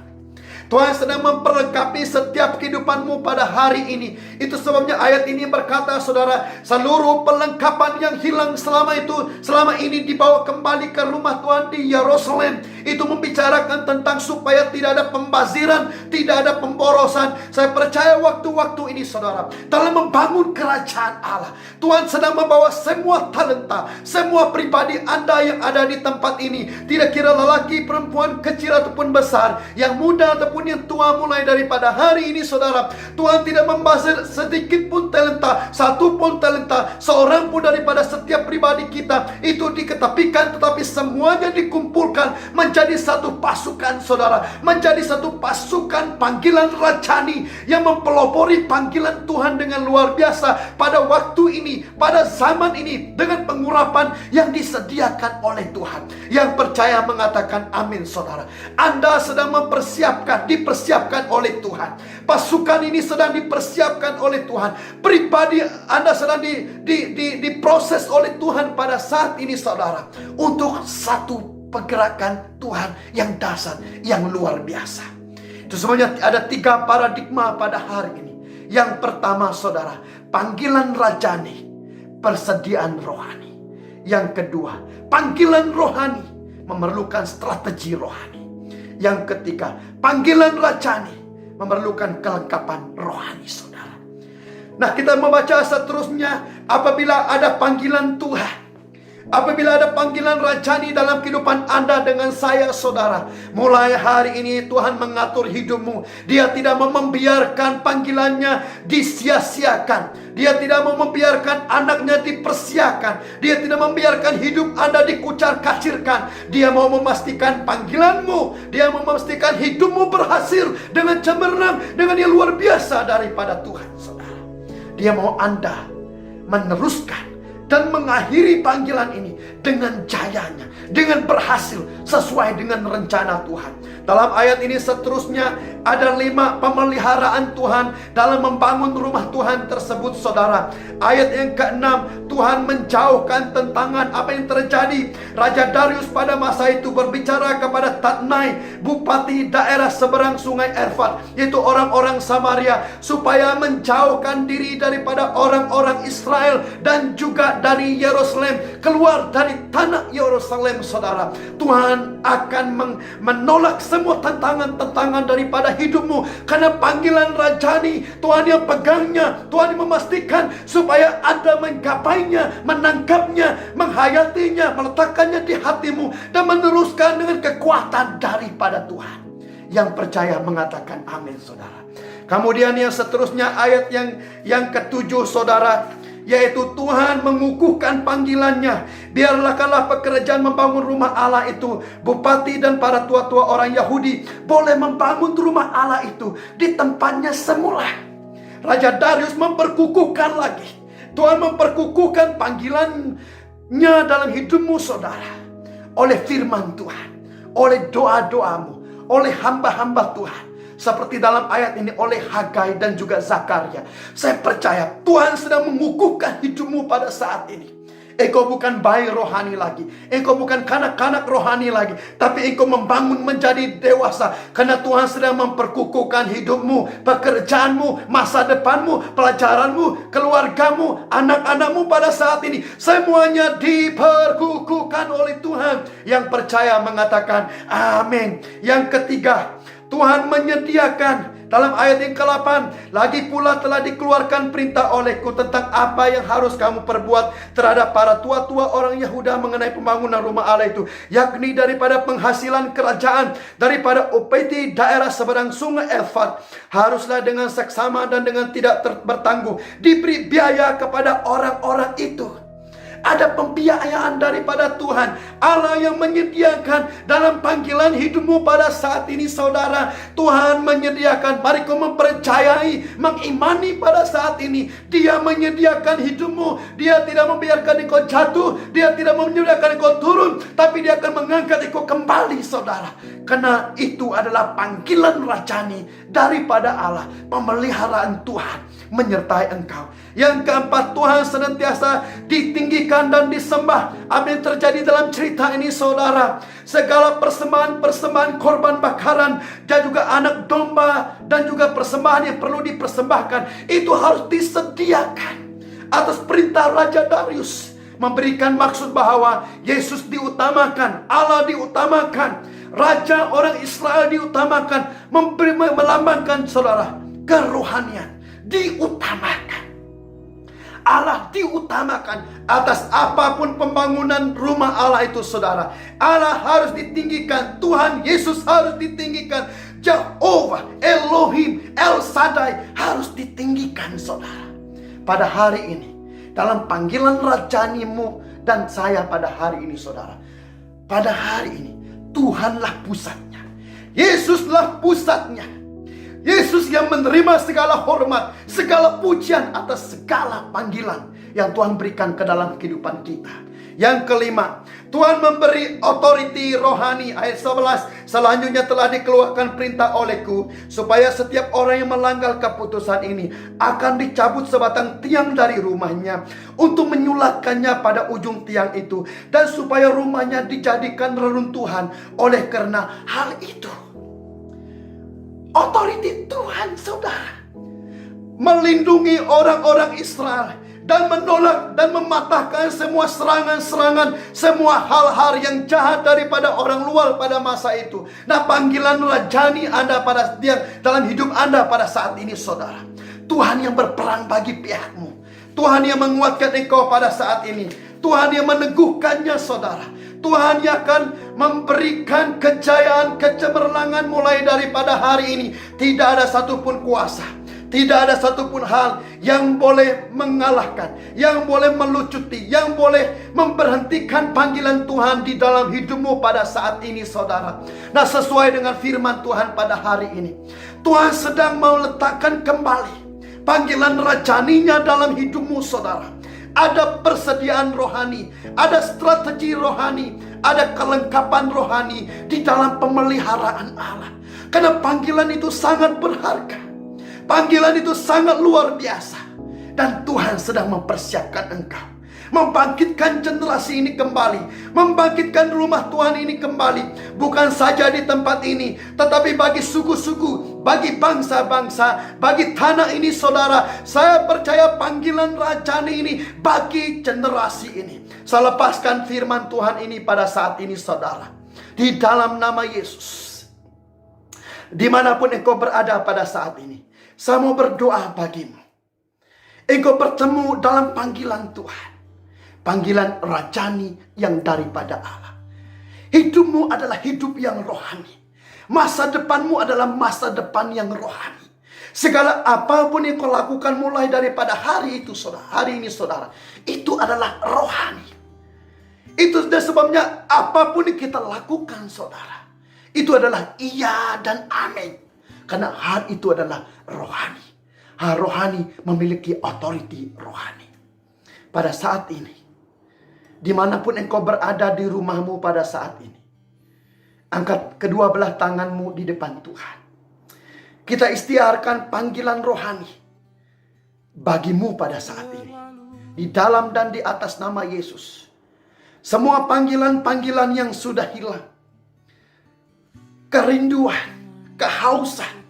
Speaker 1: Tuhan sedang memperlengkapi setiap kehidupanmu pada hari ini. Itu sebabnya ayat ini berkata, saudara, seluruh perlengkapan yang hilang selama ini dibawa kembali ke rumah Tuhan di Yerusalem. Itu membicarakan tentang supaya tidak ada pembaziran, tidak ada pemborosan. Saya percaya waktu-waktu ini, saudara, dalam membangun kerajaan Allah, Tuhan sedang membawa semua talenta, semua pribadi Anda yang ada di tempat ini, tidak kira lelaki, perempuan, kecil ataupun besar, yang muda ataupun yang tua, mulai daripada hari ini, saudara, Tuhan tidak membazir sedikit pun talenta, satu pun talenta, seorang pun daripada setiap pribadi kita itu diketepikan, tetapi semuanya dikumpulkan menjadi satu pasukan, saudara, menjadi satu pasukan panggilan rajani yang mempelopori panggilan Tuhan dengan luar biasa pada waktu ini, pada zaman ini, dengan pengurapan yang disediakan oleh Tuhan. Yang percaya mengatakan amin, saudara. Anda sedang dipersiapkan oleh Tuhan. Pasukan ini sedang dipersiapkan oleh Tuhan. Pribadi Anda sedang diproses oleh Tuhan pada saat ini, saudara, untuk satu pergerakan Tuhan yang dahsyat, yang luar biasa. Itu sebenarnya ada 3 paradigma pada hari ini. Yang pertama, saudara, panggilan rajani, persediaan rohani. Yang kedua, panggilan rohani memerlukan strategi rohani. Yang ketiga, panggilan rajani memerlukan kelengkapan rohani, saudara. Nah, kita membaca seterusnya. Apabila ada panggilan Tuhan, apabila ada panggilan rajani dalam kehidupan Anda dengan saya, saudara, mulai hari ini Tuhan mengatur hidupmu. Dia tidak mau membiarkan panggilannya disia-siakan. Dia tidak mau membiarkan anaknya dipersiakan. Dia tidak membiarkan hidup Anda dikucar-kacirkan. Dia mau memastikan panggilanmu, dia mau memastikan hidupmu berhasil dengan cemerlang, dengan yang luar biasa daripada Tuhan, saudara. Dia mau Anda meneruskan dan mengakhiri panggilan ini dengan jayanya, dengan berhasil sesuai dengan rencana Tuhan. Dalam ayat ini seterusnya ada 5 pemeliharaan Tuhan dalam membangun rumah Tuhan tersebut, saudara. Ayat yang ke-6, Tuhan menjauhkan tentangan. Apa yang terjadi? Raja Darius pada masa itu berbicara kepada Tatnai, bupati daerah seberang sungai Efrat, yaitu orang-orang Samaria, supaya menjauhkan diri daripada orang-orang Israel dan juga dari Yerusalem, keluar dari tanah Yerusalem, saudara. Tuhan akan menolak semua tantangan-tantangan daripada hidupmu, karena panggilan rajani Tuhan yang pegangnya. Tuhan yang memastikan supaya Anda menggapainya, menangkapnya, menghayatinya, meletakkannya di hatimu, dan meneruskan dengan kekuatan daripada Tuhan. Yang percaya mengatakan amin, saudara. Kemudian yang seterusnya ayat yang ke-7, saudara. yaitu Tuhan mengukuhkan panggilannya. Biarlah pekerjaan membangun rumah Allah itu, bupati dan para tua-tua orang Yahudi boleh membangun rumah Allah itu di tempatnya semula. Raja Darius memperkukuhkan lagi. Tuhan memperkukuhkan panggilannya dalam hidupmu saudara, oleh firman Tuhan, oleh doa-doamu, oleh hamba-hamba Tuhan. Seperti dalam ayat ini oleh Hagai dan juga Zakaria. Saya percaya Tuhan sedang mengukuhkan hidupmu pada saat ini. Engkau bukan bayi rohani lagi, engkau bukan kanak-kanak rohani lagi, tapi engkau membangun menjadi dewasa. Karena Tuhan sedang memperkukuhkan hidupmu, pekerjaanmu, masa depanmu, pelajaranmu, keluargamu, anak-anakmu pada saat ini. Semuanya diperkukuhkan oleh Tuhan. Yang percaya mengatakan amin. Yang ketiga, Tuhan menyediakan dalam ayat yang ke-8, lagi pula telah dikeluarkan perintah olehku tentang apa yang harus kamu perbuat terhadap para tua-tua orang Yahuda mengenai pembangunan rumah Allah itu, yakni daripada penghasilan kerajaan, daripada upeti daerah seberang sungai Efrat, haruslah dengan seksama dan dengan tidak bertanggung diberi biaya kepada orang-orang itu. Ada pembiayaan daripada Tuhan Allah yang menyediakan dalam panggilan hidupmu pada saat ini saudara. Tuhan menyediakan, mari kau mempercayai, mengimani pada saat ini. Dia menyediakan hidupmu. Dia tidak membiarkan engkau jatuh, Dia tidak menyediakan engkau turun, tapi Dia akan mengangkat engkau kembali saudara. Karena itu adalah panggilan rajani daripada Allah. Pemeliharaan Tuhan menyertai engkau. Yang keempat, Tuhan senantiasa ditinggikan dan disembah. Apa yang terjadi dalam cerita ini saudara? Segala persembahan korban bakaran dan juga anak domba dan juga persembahan yang perlu dipersembahkan itu harus disediakan atas perintah Raja Darius. Memberikan maksud bahwa Yesus diutamakan, Allah diutamakan, Raja orang Israel diutamakan, melambangkan saudara kerohanian diutamakan. Allah diutamakan atas apapun pembangunan rumah Allah itu saudara. Allah harus ditinggikan, Tuhan Yesus harus ditinggikan, Jehovah, Elohim, El Shaddai harus ditinggikan saudara. Pada hari ini, dalam panggilan rajanimu dan saya pada hari ini saudara, pada hari ini Tuhanlah pusatnya, Yesuslah pusatnya. Yesus yang menerima segala hormat, segala pujian atas segala panggilan yang Tuhan berikan ke dalam kehidupan kita. Yang kelima, Tuhan memberi otoriti rohani. Ayat 11, selanjutnya telah dikeluarkan perintah olehku, supaya setiap orang yang melanggar keputusan ini akan dicabut sebatang tiang dari rumahnya, untuk menyulatkannya pada ujung tiang itu, dan supaya rumahnya dijadikan reruntuhan oleh karena hal itu. Otoriti Tuhan saudara melindungi orang-orang Israel dan menolak dan mematahkan semua serangan-serangan, semua hal-hal yang jahat daripada orang luar pada masa itu. Nah, panggilan rajani Anda dalam hidup Anda pada saat ini saudara, Tuhan yang berperang bagi pihakmu, Tuhan yang menguatkan engkau pada saat ini, Tuhan yang meneguhkannya saudara. Tuhan yang akan memberikan kejayaan, kecemerlangan mulai daripada hari ini. Tidak ada satupun kuasa, tidak ada satupun hal yang boleh mengalahkan, yang boleh melucuti, yang boleh memberhentikan panggilan Tuhan di dalam hidupmu pada saat ini saudara. Nah, sesuai dengan firman Tuhan pada hari ini, Tuhan sedang mau letakkan kembali panggilan rajaninya dalam hidupmu saudara. Ada persediaan rohani, ada strategi rohani, ada kelengkapan rohani di dalam pemeliharaan Allah. Karena panggilan itu sangat berharga, panggilan itu sangat luar biasa, dan Tuhan sedang mempersiapkan engkau, membangkitkan generasi ini kembali, membangkitkan rumah Tuhan ini kembali. Bukan saja di tempat ini, tetapi bagi suku-suku, bagi bangsa-bangsa, bagi tanah ini saudara. Saya percaya panggilan rajani ini bagi generasi ini. Saya lepaskan firman Tuhan ini pada saat ini saudara, di dalam nama Yesus. Dimanapun engkau berada pada saat ini, saya mau berdoa bagimu. Engkau bertemu dalam panggilan Tuhan, panggilan rajani yang daripada Allah. Hidupmu adalah hidup yang rohani. Masa depanmu adalah masa depan yang rohani. Segala apapun yang kau lakukan mulai daripada hari itu, saudara, hari ini saudara, itu adalah rohani. Itu sudah sebabnya apapun yang kita lakukan saudara, itu adalah iya dan amin. Karena hal itu adalah rohani. Hal rohani memiliki otoriti rohani. Pada saat ini, dimanapun engkau berada di rumahmu pada saat ini, angkat kedua belah tanganmu di depan Tuhan. Kita istiharkan panggilan rohani bagimu pada saat ini. Di dalam dan di atas nama Yesus. Semua panggilan-panggilan yang sudah hilang. Kerinduan, kehausan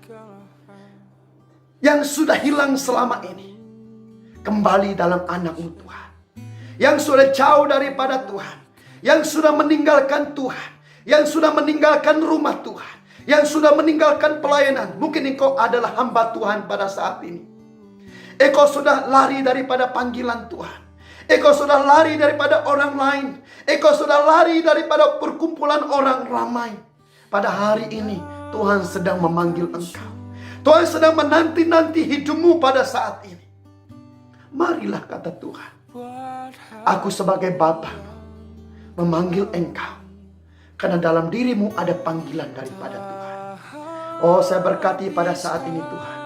Speaker 1: yang sudah hilang selama ini, kembali dalam anak-Mu Tuhan. Yang sudah jauh daripada Tuhan, yang sudah meninggalkan Tuhan, yang sudah meninggalkan rumah Tuhan, yang sudah meninggalkan pelayanan. Mungkin engkau adalah hamba Tuhan pada saat ini. Engkau sudah lari daripada panggilan Tuhan. Engkau sudah lari daripada orang lain. Engkau sudah lari daripada perkumpulan orang ramai. Pada hari ini Tuhan sedang memanggil engkau. Tuhan sedang menanti-nanti hidupmu pada saat ini. Marilah, kata Tuhan, aku sebagai Bapa memanggil engkau. Karena dalam dirimu ada panggilan daripada Tuhan. Oh, saya berkati pada saat ini Tuhan.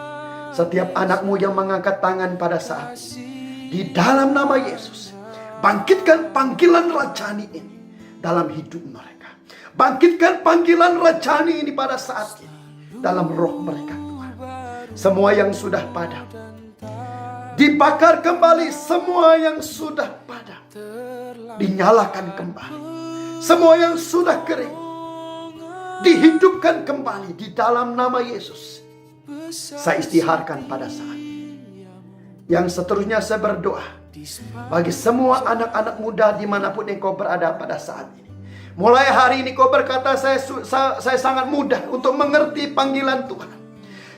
Speaker 1: Setiap anakmu yang mengangkat tangan pada saat ini, di dalam nama Yesus, bangkitkan panggilan rajani ini dalam hidup mereka. Bangkitkan panggilan rajani ini pada saat ini dalam roh mereka Tuhan. Semua yang sudah padam, dibakar kembali. Semua yang sudah padam, dinyalakan kembali. Semua yang sudah kering, dihidupkan kembali di dalam nama Yesus. Saya istiharkan pada saat ini. Yang seterusnya saya berdoa bagi semua anak-anak muda dimanapun engkau berada pada saat ini. Mulai hari ini kau berkata, saya sangat mudah untuk mengerti panggilan Tuhan.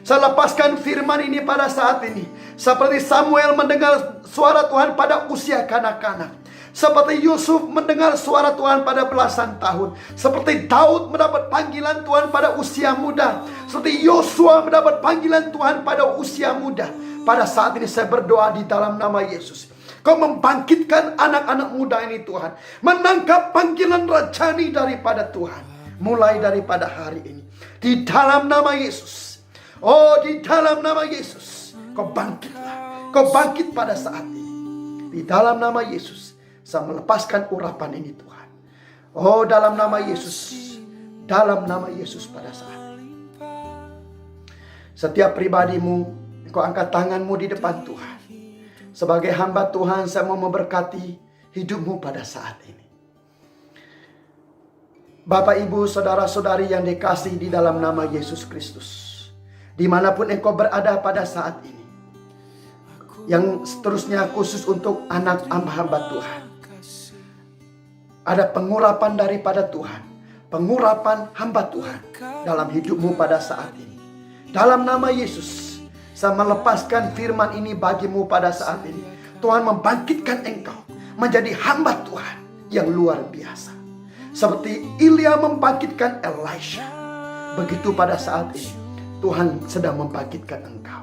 Speaker 1: Saya lepaskan firman ini pada saat ini. Seperti Samuel mendengar suara Tuhan pada usia kanak-kanak. Seperti Yusuf mendengar suara Tuhan pada belasan tahun. Seperti Daud mendapat panggilan Tuhan pada usia muda. Seperti Yosua mendapat panggilan Tuhan pada usia muda. Pada saat ini saya berdoa di dalam nama Yesus. Kau membangkitkan anak-anak muda ini Tuhan. Menangkap panggilan rajani daripada Tuhan. Mulai daripada hari ini. Di dalam nama Yesus. Oh, di dalam nama Yesus. Kau bangkitlah. Kau bangkit pada saat ini. Di dalam nama Yesus. Saya melepaskan urapan ini Tuhan. Oh, dalam nama Yesus. Dalam nama Yesus pada saat ini. Setiap pribadimu, kau angkat tanganmu di depan Tuhan. Sebagai hamba Tuhan, saya mau memberkati hidupmu pada saat ini. Bapak, Ibu, saudara-saudari yang dikasihi di dalam nama Yesus Kristus. Dimanapun engkau berada pada saat ini. Yang seterusnya khusus untuk anak hamba Tuhan. Ada pengurapan daripada Tuhan. Pengurapan hamba Tuhan dalam hidupmu pada saat ini. Dalam nama Yesus, saya melepaskan firman ini bagimu pada saat ini. Tuhan membangkitkan engkau menjadi hamba Tuhan yang luar biasa. Seperti Ilya membangkitkan Elisha. Begitu pada saat ini Tuhan sedang membangkitkan engkau.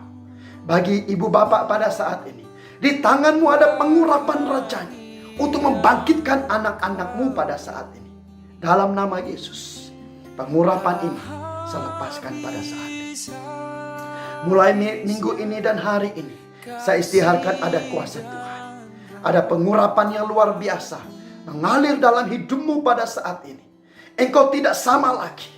Speaker 1: Bagi ibu bapak pada saat ini, di tanganmu ada pengurapan rajani untuk membangkitkan anak-anakmu pada saat ini. Dalam nama Yesus, pengurapan ini saya lepaskan pada saat ini. Mulai minggu ini dan hari ini, saya istiharkan ada kuasa Tuhan. Ada pengurapan yang luar biasa mengalir dalam hidupmu pada saat ini. Engkau tidak sama lagi.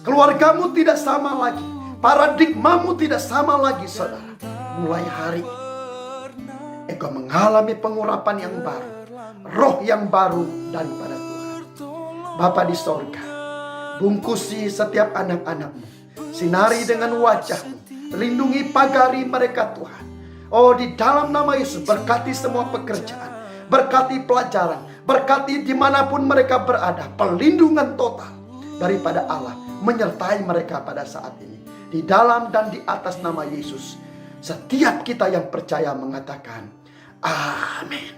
Speaker 1: Keluargamu tidak sama lagi. Paradigmamu tidak sama lagi, saudara. Mulai hari ini, engkau mengalami pengurapan yang baru. Roh yang baru daripada Tuhan. Bapa di sorga, bungkusi setiap anak-anakmu. Sinari dengan wajahmu. Lindungi pagari mereka Tuhan. Oh, di dalam nama Yesus, berkati semua pekerjaan. Berkati pelajaran. Berkati dimanapun mereka berada. Perlindungan total daripada Allah menyertai mereka pada saat ini. Di dalam dan di atas nama Yesus, setiap kita yang percaya mengatakan amin.